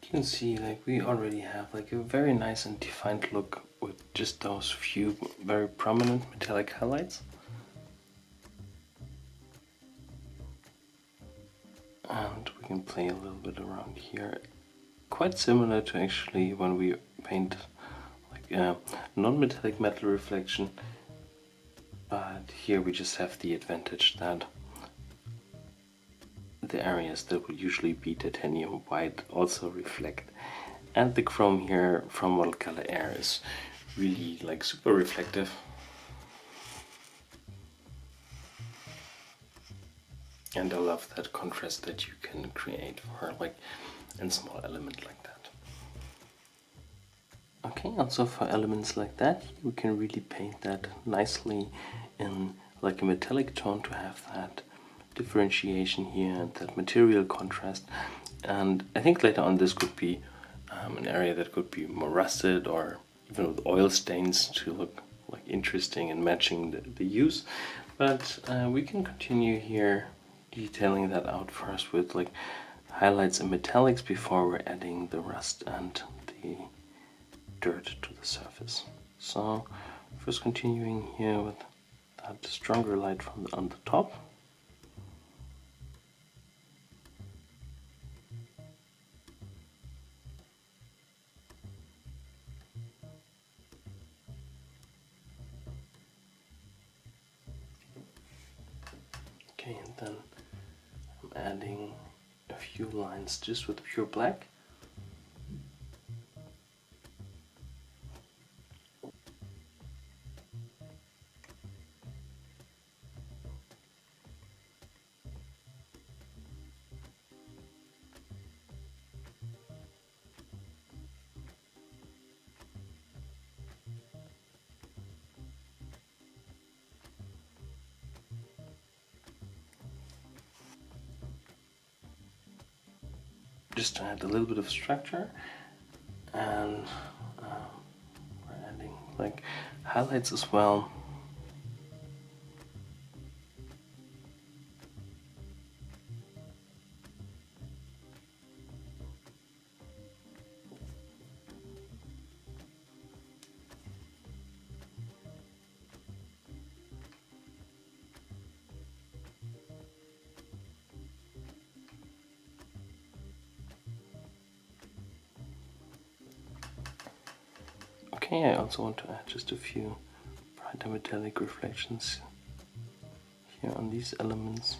You can see like we already have like a very nice and defined look with just those few very prominent metallic highlights. And we can play a little bit around here. Quite similar to actually when we paint like non-metallic metal reflection, but here we just have the advantage that the areas that would usually be titanium white also reflect, and the chrome here from Model Color Air is really like super reflective. And I love that contrast that you can create for like a small element like that. Okay, also for elements like that, we can really paint that nicely in like a metallic tone to have that differentiation here and that material contrast. And I think later on this could be an area that could be more rusted or even with oil stains to look like interesting and matching the hues. But we can continue here detailing that out first with like highlights and metallics before we're adding the rust and the dirt to the surface. So first continuing here with that stronger light from on the top. Okay, and then I'm adding a few lines just with pure black. Just to add a little bit of structure, and we're adding like highlights as well. Okay, I also want to add just a few brighter metallic reflections here on these elements.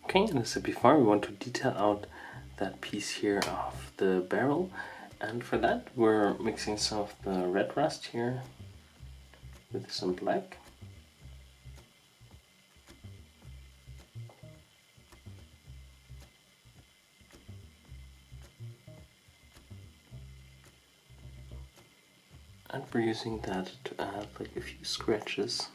Okay, and as I said before, we want to detail out that piece here of the barrel, and for that we're mixing some of the red rust here with some black. And we're using that to add like a few scratches.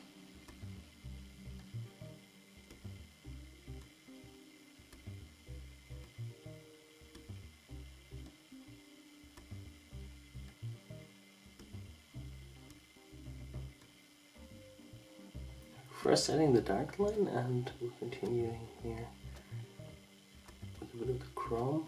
First adding the dark line, and we're continuing here bit of the chrome.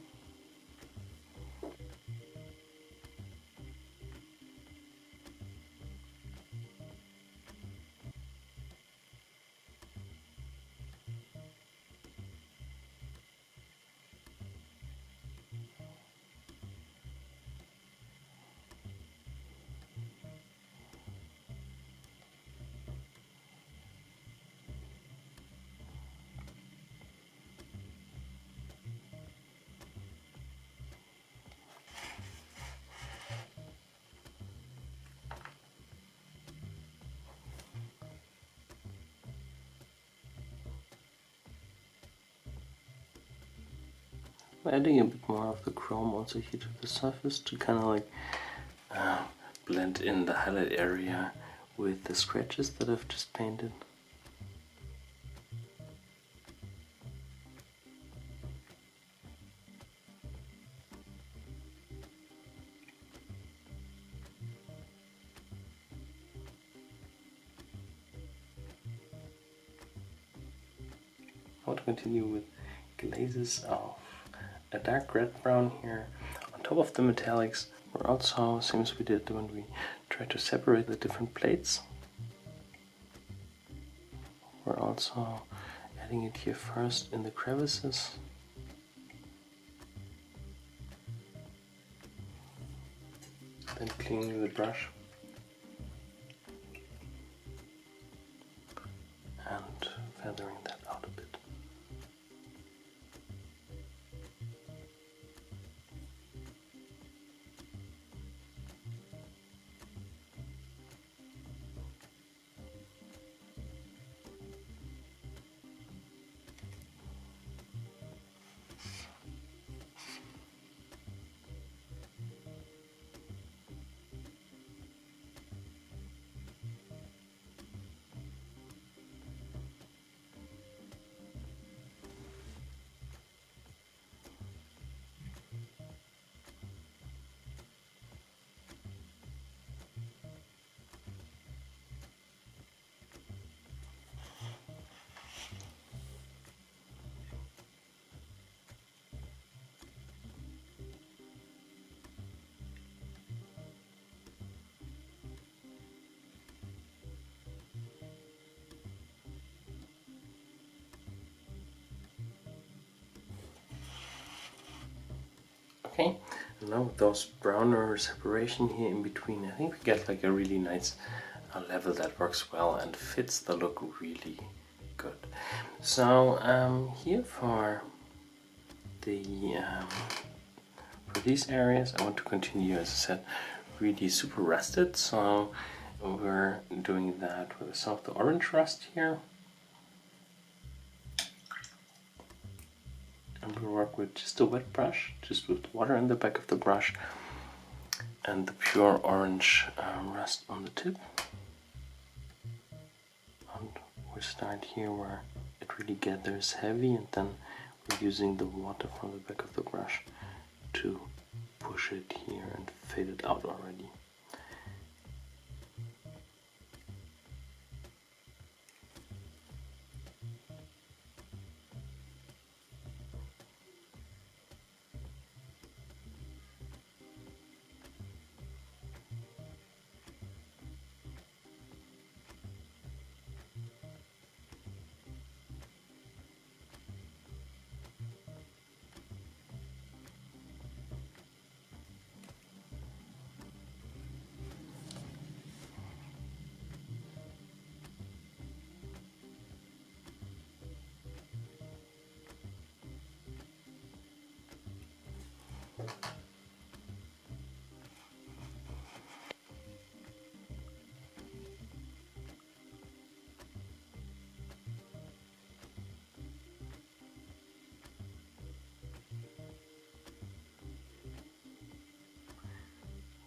I'm adding a bit more of the chrome also here to the surface to kind of like blend in the highlight area with the scratches that I've just painted. I want to continue with glazes of a dark red brown here on top of the metallics. We're also, same as we did when we tried to separate the different plates, we're also adding it here first in the crevices. Then cleaning the brush and feathering that out a bit. Okay, and now with those browner separation here in between, I think we get like a really nice level that works well and fits the look really good. So here for the for these areas, I want to continue, as I said, really super rusted. So we're doing that with some of the orange rust here. And we'll work with just a wet brush, just with water in the back of the brush and the pure orange rust on the tip. And we start here where it really gathers heavy, and then we're using the water from the back of the brush to push it here and fade it out already.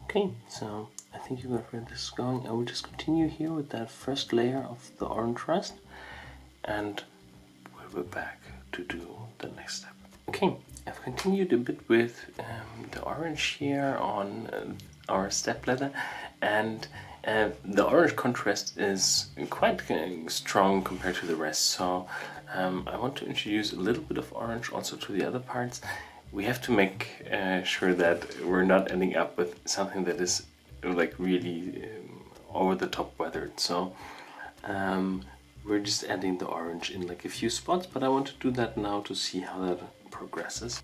Okay, so I think you got where this is going. I will just continue here with that first layer of the orange rust, and we'll be back to do the next step. Okay, I've continued a bit with the orange here on our step ladder, and The orange contrast is quite strong compared to the rest, so I want to introduce a little bit of orange also to the other parts. We have to make sure that we're not ending up with something that is like really over the top weathered. So we're just adding the orange in like a few spots, but I want to do that now to see how that progresses.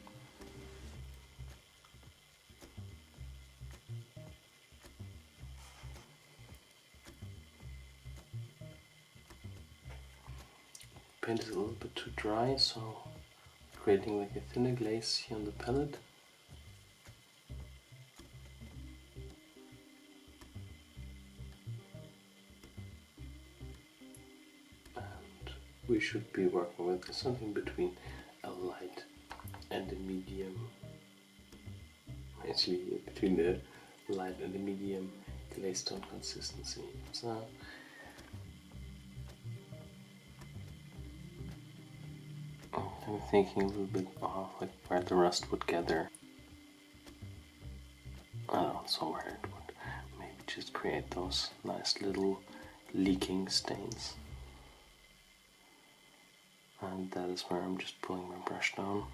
Paint is a little bit too dry, so creating like a thinner glaze here on the palette. And we should be working with something between a light and a medium. Actually, between the light and the medium glaze tone consistency. So I'm thinking a little bit of like where the rust would gather. I don't know, somewhere it would maybe just create those nice little leaking stains. And that is where I'm just pulling my brush down.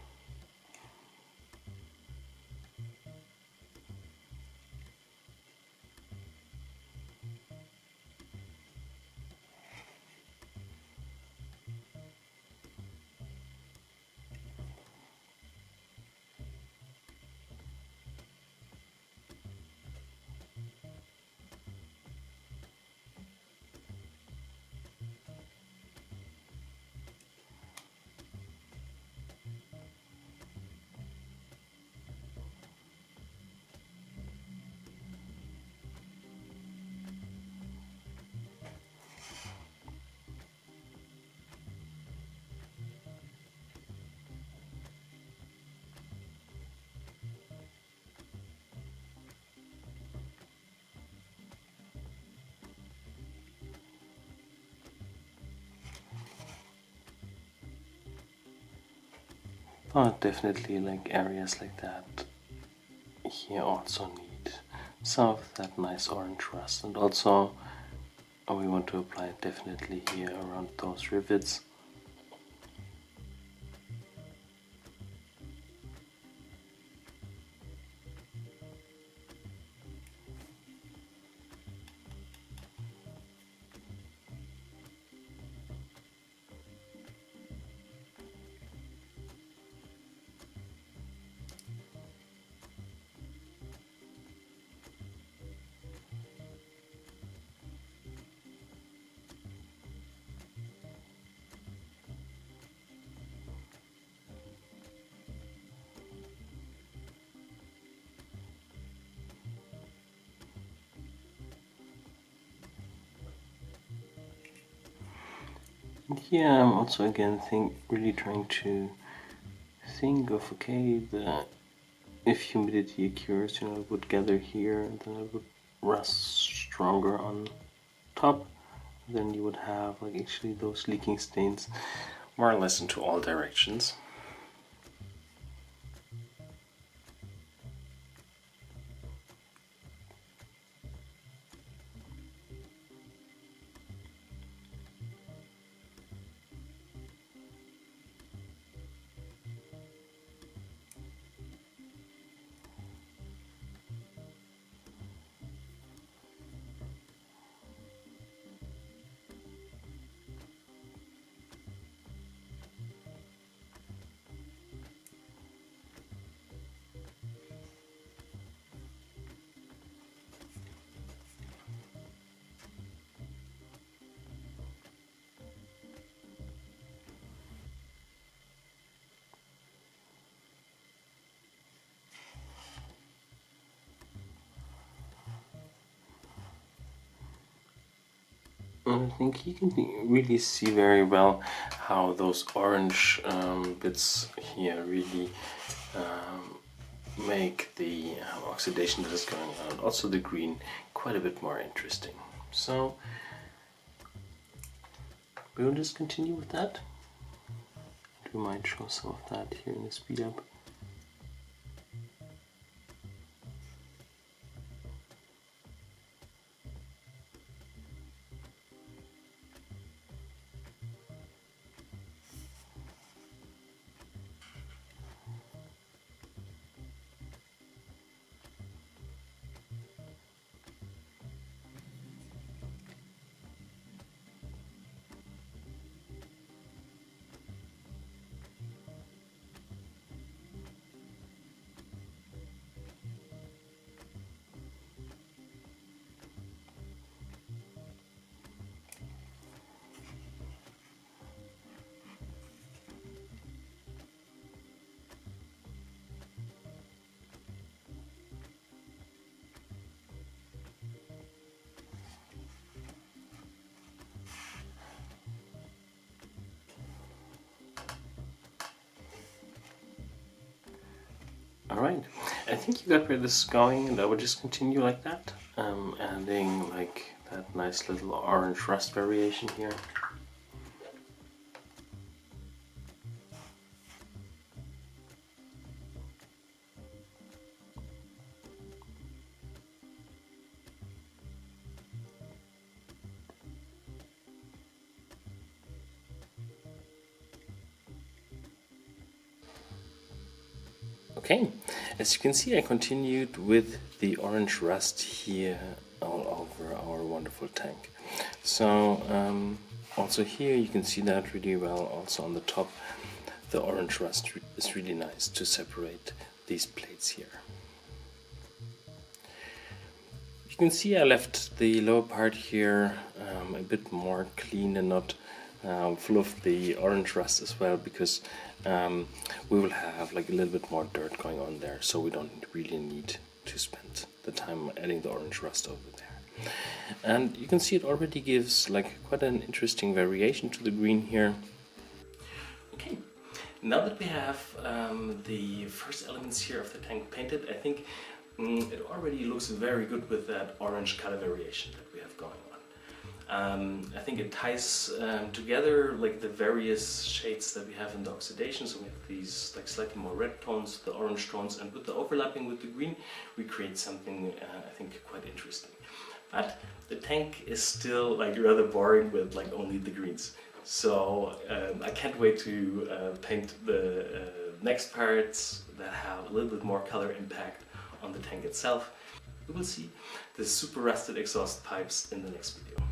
But definitely like areas like that here also need some of that nice orange rust, and also we want to apply it definitely here around those rivets. And here I'm also again really trying to think of, okay, if humidity occurs, you know, it would gather here and then it would rust stronger on top. Then you would have like actually those leaking stains more or less into all directions. I think you can really see very well how those orange bits here really make the oxidation that is going on, also the green, quite a bit more interesting. So we will just continue with that. We might show some of that here in the speed up. Alright, I think you got where this is going, and I would just continue like that, adding like that nice little orange rust variation here. Okay, as you can see, I continued with the orange rust here all over our wonderful tank. So also here you can see that really well. Also on the top, the orange rust is really nice to separate these plates here. You can see I left the lower part here a bit more clean and not full of the orange rust as well, because we will have like a little bit more dirt going on there, so we don't really need to spend the time adding the orange rust over there. And you can see it already gives like quite an interesting variation to the green here. Okay, now that we have the first elements here of the tank painted, I think it already looks very good with that orange color variation that we have going on. I think it ties together like the various shades that we have in the oxidation. So we have these like slightly more red tones, the orange tones, and with the overlapping with the green, we create something I think quite interesting. But the tank is still like rather boring with like only the greens. So I can't wait to paint the next parts that have a little bit more color impact on the tank itself. We will see the super rusted exhaust pipes in the next video.